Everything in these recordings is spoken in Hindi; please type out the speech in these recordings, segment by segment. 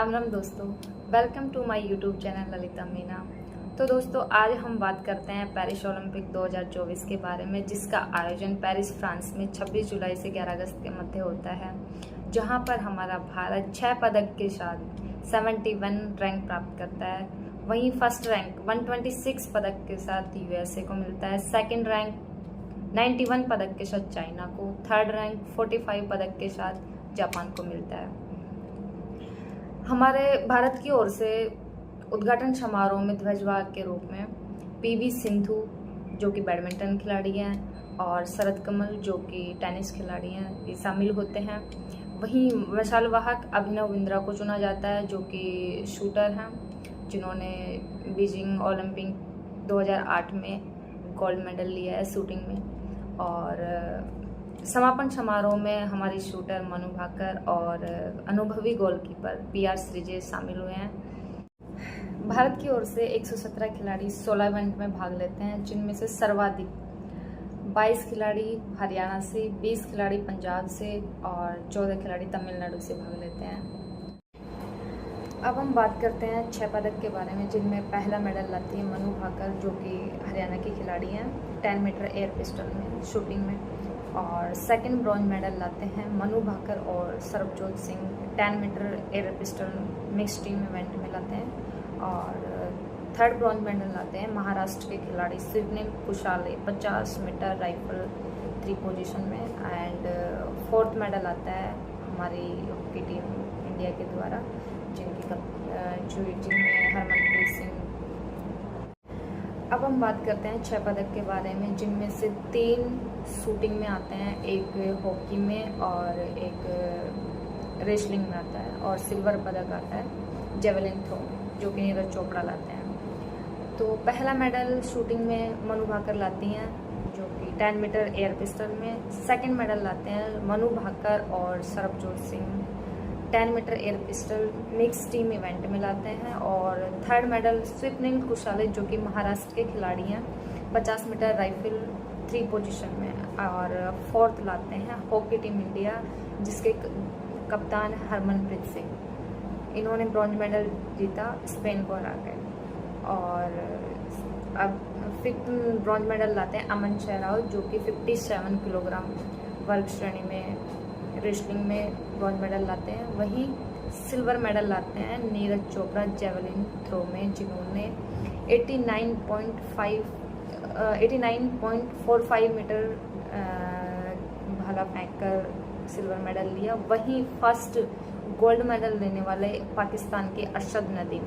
राम राम दोस्तों, welcome to my YouTube channel Lalita Meena. तो दोस्तों, आज हम बात करते हैं पेरिस ओलंपिक 2024 के बारे में, जिसका आयोजन पेरिस फ्रांस में 26 जुलाई से 11 अगस्त के मध्य होता है, जहां पर हमारा भारत 6 पदक के साथ 71 रैंक प्राप्त करता है। वहीं फर्स्ट रैंक 126 पदक के साथ यूएसए को मिलता है, सेकेंड रैंक 91 पदक के साथ चाइना को, थर्ड रैंक 45 पदक के साथ जापान को मिलता है। हमारे भारत की ओर से उद्घाटन समारोह में ध्वजवाहक के रूप में पीवी सिंधु जो कि बैडमिंटन खिलाड़ी हैं और शरद कमल जो कि टेनिस खिलाड़ी हैं, ये शामिल होते हैं। वहीं मशाल वाहक अभिनव बिंद्रा को चुना जाता है जो कि शूटर हैं, जिन्होंने बीजिंग ओलंपिक 2008 में गोल्ड मेडल लिया है शूटिंग में। और समापन समारोह में हमारी शूटर मनु भाकर और अनुभवी गोलकीपर पीआर श्रीजेश शामिल हुए हैं। भारत की ओर से 117 खिलाड़ी 16 इवेंट में भाग लेते हैं, जिनमें से सर्वाधिक 22 खिलाड़ी हरियाणा से, 20 खिलाड़ी पंजाब से और 14 खिलाड़ी तमिलनाडु से भाग लेते हैं। अब हम बात करते हैं 6 पदक के बारे में, जिनमें पहला मेडल लाती है मनु भाकर जो कि हरियाणा की खिलाड़ी हैं 10 मीटर एयर पिस्टल में शूटिंग में। और सेकंड ब्रॉन्ज मेडल लाते हैं मनु भाकर और Sarabjot Singh 10 metre air pistol mix team event में लाते हैं। और थर्ड ब्रॉन्ज मेडल लाते हैं महाराष्ट्र के खिलाड़ी स्विप्निल कुशाले 50 मीटर राइफल 3 पोजीशन में। एंड फोर्थ मेडल आता है हमारी हॉकी टीम इंडिया के द्वारा, जिनमें हरमनप्रीत सिंह। अब हम बात करते हैं 6 पदक के बारे में, जिनमें से 3 शूटिंग में आते हैं, एक हॉकी में और एक रेसलिंग में आता है, और सिल्वर पदक आता है जेवलिन थ्रो में जो कि नीरज चोपड़ा लाते हैं। तो पहला मेडल शूटिंग में मनु भाकर लाती हैं जो कि 10 मीटर एयर पिस्टल में। सेकंड मेडल लाते हैं मनु भाकर और Sarabjot Singh 10 metre air pistol mix team event में लाते हैं। और थर्ड मेडल स्विप्निल कुशाले जो कि महाराष्ट्र के खिलाड़ी हैं 50 मीटर राइफल 3 पोजीशन में। और फोर्थ लाते हैं हॉकी टीम इंडिया जिसके कप्तान हरमनप्रीत सिंह, इन्होंने ब्रॉन्ज मेडल जीता स्पेन को हरा कर। और अब फिफ्थ ब्रॉन्ज मेडल लाते हैं अमन शहराव जो कि 57 किलोग्राम वर्ग श्रेणी में रेसलिंग में ब्रॉन्ज मेडल लाते हैं। वहीं सिल्वर मेडल लाते हैं नीरज चोपड़ा जेवलिन थ्रो में, जिन्होंने 89.45 मीटर भाला फेंककर सिल्वर मेडल लिया। वहीं फर्स्ट गोल्ड मेडल लेने वाले पाकिस्तान के अरशद नदीम,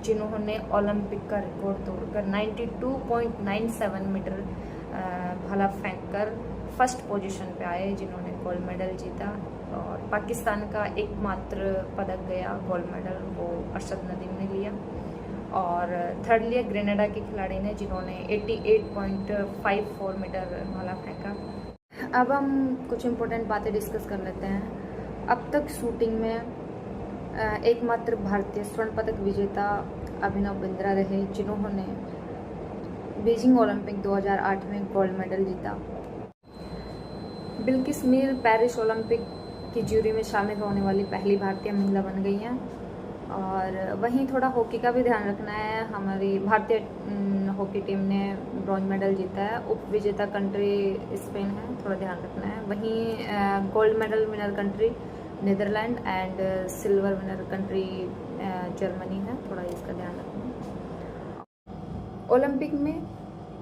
जिन्होंने ओलंपिक का रिकॉर्ड तोड़कर 92.97 मीटर भाला फेंककर फर्स्ट पोजीशन पे आए, जिन्होंने गोल्ड मेडल जीता। और पाकिस्तान का एकमात्र पदक गया गोल्ड मेडल, वो अरशद नदीम ने लिया। और थर्ड लिया ग्रेनेडा के खिलाड़ी ने, जिन्होंने 88.54 मीटर भाला फेंका। अब हम कुछ इम्पोर्टेंट बातें डिस्कस कर लेते हैं। अब तक शूटिंग में एकमात्र भारतीय स्वर्ण पदक विजेता अभिनव बिंद्रा रहे, जिन्होंने बीजिंग ओलंपिक 2008 में गोल्ड मेडल जीता। बिल्किस मीर पेरिस ओलंपिक की ज्यूरी में शामिल होने वाली पहली भारतीय महिला बन गई हैं। और वहीं थोड़ा हॉकी का भी ध्यान रखना है, हमारी भारतीय हॉकी टीम ने ब्रॉन्ज मेडल जीता है, उप विजेता कंट्री स्पेन है, थोड़ा ध्यान रखना है। वहीं gold medal winner country Netherland and silver winner country Germany है, थोड़ा इसका ध्यान रखना। ओलंपिक में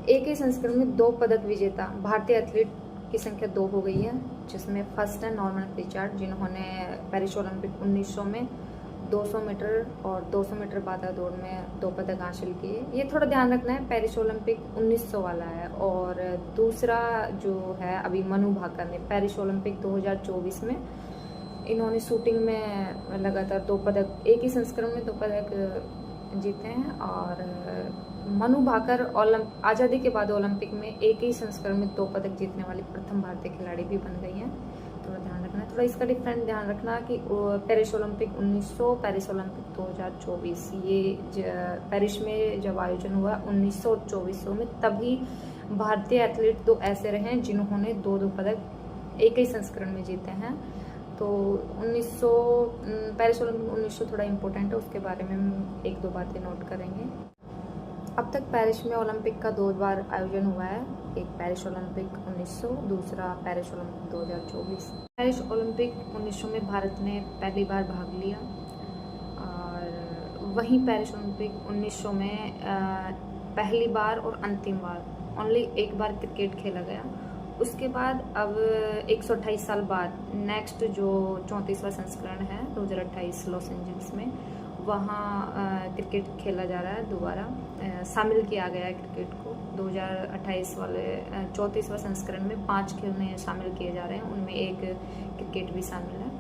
एक ही संस्करण में 2 पदक विजेता भारतीय एथलीट की संख्या 2 हो गई है, जिसमें फर्स्ट है नॉर्मन प्रिचार्ड, जिन्होंने पेरिस ओलंपिक 1900 में 200 मीटर और 200 मीटर बाधा दौड़ में 2 पदक हासिल किए। ये थोड़ा ध्यान रखना है, पेरिस ओलंपिक 1900 वाला है। और दूसरा जो है अभी मनु भाकर ने पेरिस ओलंपिक 2024 में, इन्होंने शूटिंग में लगातार 2 पदक, एक ही संस्करण में 2 पदक जीते हैं। और मनु भाकर आज़ादी के बाद ओलंपिक में एक ही संस्करण में 2 पदक जीतने वाली प्रथम भारतीय खिलाड़ी भी बन गई हैं, थोड़ा ध्यान रखना है। थोड़ा इसका डिफरेंट ध्यान रखना कि पेरिस ओलंपिक 1900, पेरिस ओलंपिक 2024, ये पेरिस में जब आयोजन हुआ 1900 और 2400 में, तभी भारतीय एथलीट 2 ऐसे रहे हैं जिन्होंने 2 पदक एक ही संस्करण में जीते हैं। तो 1900 पेरिस ओलंपिक 1900 थोड़ा इम्पोर्टेंट है, उसके बारे में हम 1-2 बातें नोट करेंगे। अब तक पेरिस में ओलंपिक का 2 बार आयोजन हुआ है, एक पेरिस ओलंपिक 1900, दूसरा पेरिस ओलंपिक 2024। पेरिस ओलंपिक 1900 में भारत ने पहली बार भाग लिया, और वहीं पेरिस ओलंपिक 1900 में पहली बार और अंतिम बार ओनली एक बार क्रिकेट खेला गया। उसके बाद अब 128 साल बाद नेक्स्ट जो 34वां संस्करण है 2028 लॉस एंजल्स में, वहाँ क्रिकेट खेला जा रहा है दोबारा, शामिल किया गया है क्रिकेट को। 2028 वाले 34वां संस्करण में 5 खेल शामिल किए जा रहे हैं, उनमें एक क्रिकेट भी शामिल है।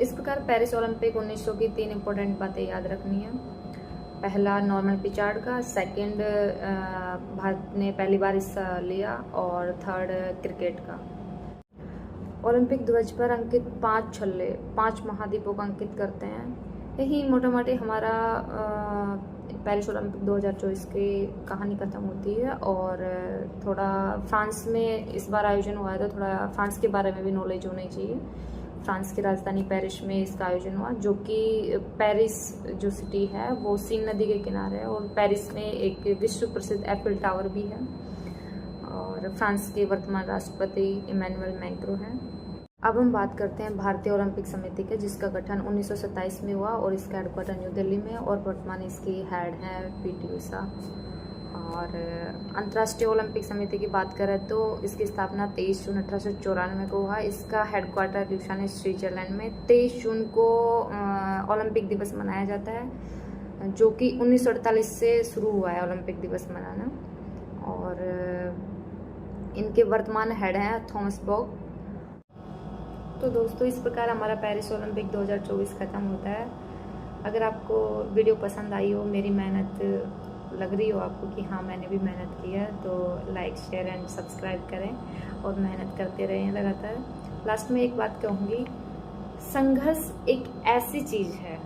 इस प्रकार पेरिस ओलंपिक 1900 की 3 इम्पोर्टेंट बातें याद रखनी है। पहला नॉर्मल पिचार्ड का, सेकंड भारत ने पहली बार हिस्सा लिया, और थर्ड क्रिकेट का। ओलंपिक ध्वज पर अंकित 5 छल्ले 5 महाद्वीपों को अंकित करते हैं। यही मोटा मोटी हमारा पेरिस ओलंपिक 2024 की कहानी खत्म होती है। और थोड़ा फ्रांस में इस बार आयोजन हुआ है, तो थोड़ा फ्रांस के बारे में भी नॉलेज होनी चाहिए। फ्रांस की राजधानी पेरिस में इसका आयोजन हुआ, जो कि पेरिस जो सिटी है वो सीन नदी के किनारे है, और पेरिस में एक विश्व प्रसिद्ध एफिल टावर भी है, और फ्रांस के वर्तमान राष्ट्रपति इमैनुअल मैक्रों हैं। अब हम बात करते हैं भारतीय ओलंपिक समिति के, जिसका गठन 1927 में हुआ, और इसका हेडक्वार्टर न्यू दिल्ली में, और वर्तमान इसकी हेड हैं पीटी उषा। और अंतर्राष्ट्रीय ओलंपिक समिति की बात करें तो इसकी स्थापना 23 जून 1894 को हुआ। इसका हेडक्वार्टर ल्यूसान स्विट्जरलैंड में। 23 जून को ओलंपिक दिवस मनाया जाता है, जो कि 1948 से शुरू हुआ है ओलंपिक दिवस मनाना। और इनके वर्तमान हेड हैं थॉमस बॉक। तो दोस्तों, इस प्रकार हमारा पेरिस ओलंपिक 2024 ख़त्म होता है। अगर आपको वीडियो पसंद आई हो, मेरी मेहनत लग रही हो आपको कि हाँ मैंने भी मेहनत की है, तो लाइक शेयर एंड सब्सक्राइब करें और मेहनत करते रहें लगातार। लास्ट में एक बात कहूँगी, संघर्ष एक ऐसी चीज़ है,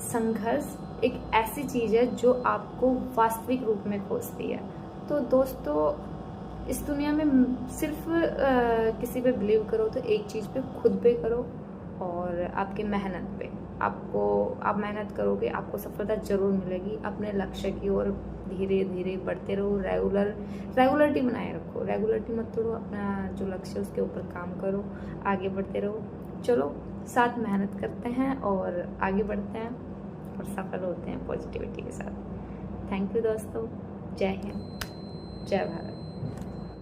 संघर्ष एक ऐसी चीज़ है जो आपको वास्तविक रूप में खोजती है। तो दोस्तों, इस दुनिया में सिर्फ किसी पे बिलीव करो तो एक चीज़ पे खुद पे करो, और आपकी मेहनत पे। आप मेहनत करोगे, आपको सफलता जरूर मिलेगी। अपने लक्ष्य की ओर धीरे धीरे बढ़ते रहो। रेगुलरिटी बनाए रखो, रेगुलरिटी मत तोड़ो। अपना जो लक्ष्य है उसके ऊपर काम करो, आगे बढ़ते रहो। चलो साथ मेहनत करते हैं और आगे बढ़ते हैं और सफल होते हैं पॉजिटिविटी के साथ। थैंक यू दोस्तों। जय हिंद, जय भारत।